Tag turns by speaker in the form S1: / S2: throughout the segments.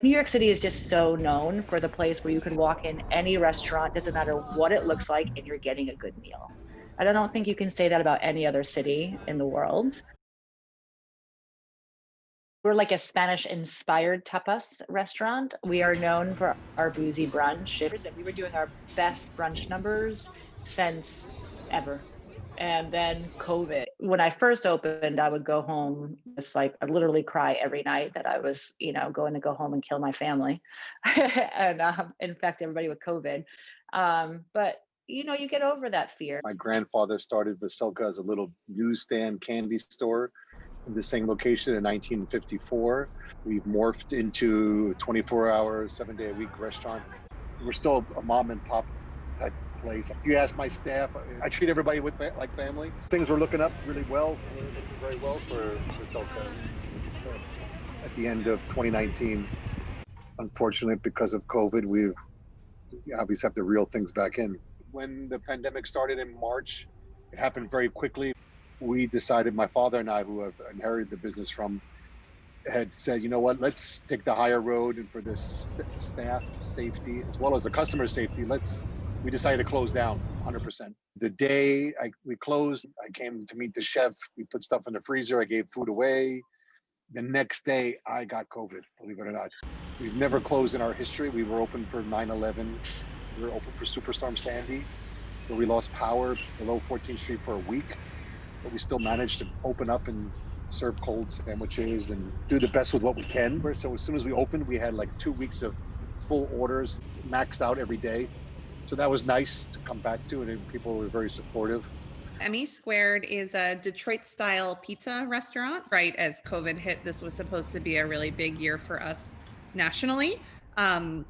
S1: New York City is just so known for the place where you could walk in any restaurant, doesn't matter what it looks like, and you're getting a good meal. And I don't think you can say that about any other city in the world. We're like a Spanish inspired tapas restaurant. We are known for our boozy brunch. And we were doing our best brunch numbers since ever. And then COVID. When I first opened, I would go home, just like I literally cry every night that I was, going to go home and kill my family and infect everybody with COVID. But you get over that fear.
S2: My grandfather started Vasilka as a little newsstand candy store in the same location in 1954. We've morphed into a 24-hour, 7-day a week restaurant. We're still a mom and pop type place. If you ask my staff, I treat everybody with like family. Things were looking up really well, looking very well for Vasilka at the end of 2019. Unfortunately, because of COVID, we obviously have to reel things back in. When the pandemic started in March, it happened very quickly. We decided, my father and I, who have inherited the business from, had said, you know what, let's take the higher road, and for this staff safety as well as the customer safety, we decided to close down 100%. The day we closed, I came to meet the chef. We put stuff in the freezer. I gave food away. The next day, I got COVID, believe it or not. We've never closed in our history. We were open for 9/11. We were open for Superstorm Sandy, where we lost power below 14th Street for a week, but we still managed to open up and serve cold sandwiches and do the best with what we can. So as soon as we opened, we had like 2 weeks of full orders, maxed out every day. So that was nice to come back to, and people were very supportive.
S3: Emmy Squared is a Detroit style pizza restaurant. Right as COVID hit, this was supposed to be a really big year for us nationally. Um,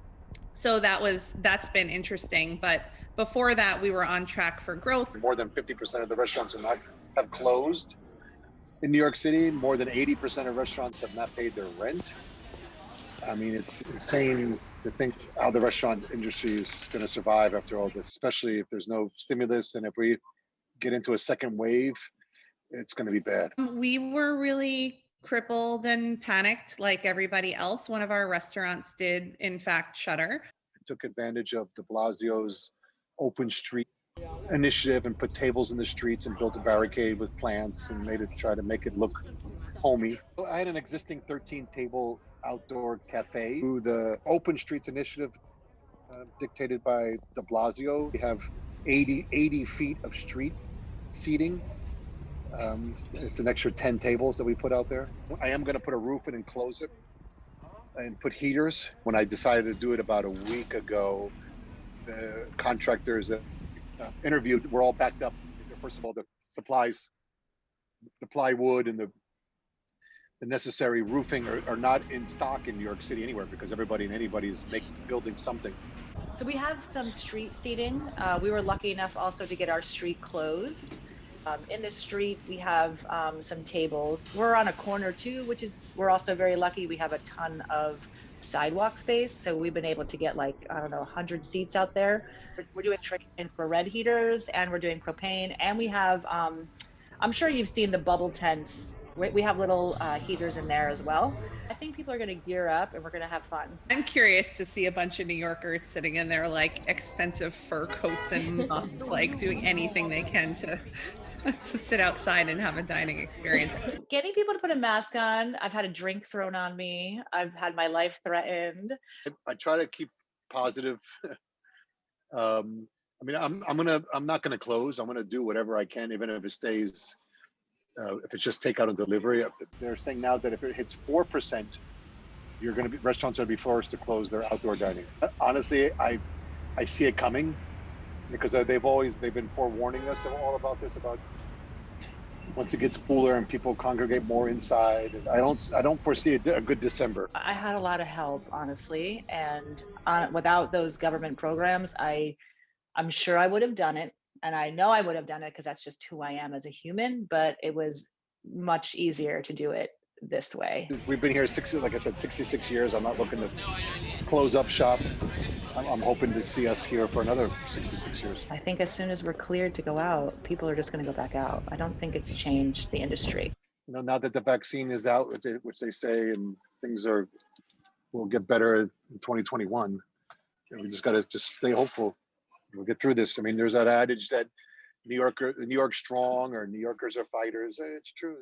S3: so that's been interesting. But before that, we were on track for growth.
S2: More than 50% of the restaurants have closed in New York City. More than 80% of restaurants have not paid their rent. I mean, it's insane to think how the restaurant industry is going to survive after all this, especially if there's no stimulus, and if we get into a second wave, it's going to be bad.
S3: We were really crippled and panicked like everybody else. One of our restaurants did, in fact, shutter.
S2: Took advantage of de Blasio's open street initiative and put tables in the streets and built a barricade with plants and try to make it look homey. I had an existing 13 table outdoor cafe through the Open Streets Initiative, dictated by de Blasio. We have 80 feet of street seating. It's an extra 10 tables that we put out there. I am going to put a roof in and close it and put heaters. When I decided to do it about a week ago, the contractors that interviewed were all backed up. First of all, the supplies, the plywood and the necessary roofing are not in stock in New York City anywhere, because everybody and anybody is building something.
S1: So we have some street seating. We were lucky enough also to get our street closed. In the street, we have some tables. We're on a corner too, we're also very lucky. We have a ton of sidewalk space. So we've been able to get 100 seats out there. We're doing infrared heaters, and we're doing propane. And we have, I'm sure you've seen the bubble tents. We have little heaters in there as well. I think people are going to gear up and we're going to have fun.
S3: I'm curious to see a bunch of New Yorkers sitting in their expensive fur coats and mugs, doing anything they can to sit outside and have a dining experience.
S1: Getting people to put a mask on. I've had a drink thrown on me. I've had my life threatened.
S2: I try to keep positive. I mean, I'm not gonna close. I'm gonna do whatever I can, even if it stays. If it's just takeout and delivery. They're saying now that if it hits 4%, restaurants are gonna be forced to close their outdoor dining. Honestly, I see it coming, because they've been forewarning us all about this, about once it gets cooler and people congregate more inside. And I don't foresee a good December.
S1: I had a lot of help, honestly, and without those government programs, I'm sure I would have done it, and I know I would have done it because that's just who I am as a human. But it was much easier to do it this way.
S2: We've been here 66 years. I'm not looking to close up shop. I'm hoping to see us here for another 66 years.
S1: I think as soon as we're cleared to go out, people are just going to go back out. I don't think it's changed the industry.
S2: Now that the vaccine is out, which they say, and things are will get better in 2021. And we just got to just stay hopeful. We'll get through this. I mean, there's that adage that New York strong or New Yorkers are fighters. It's true.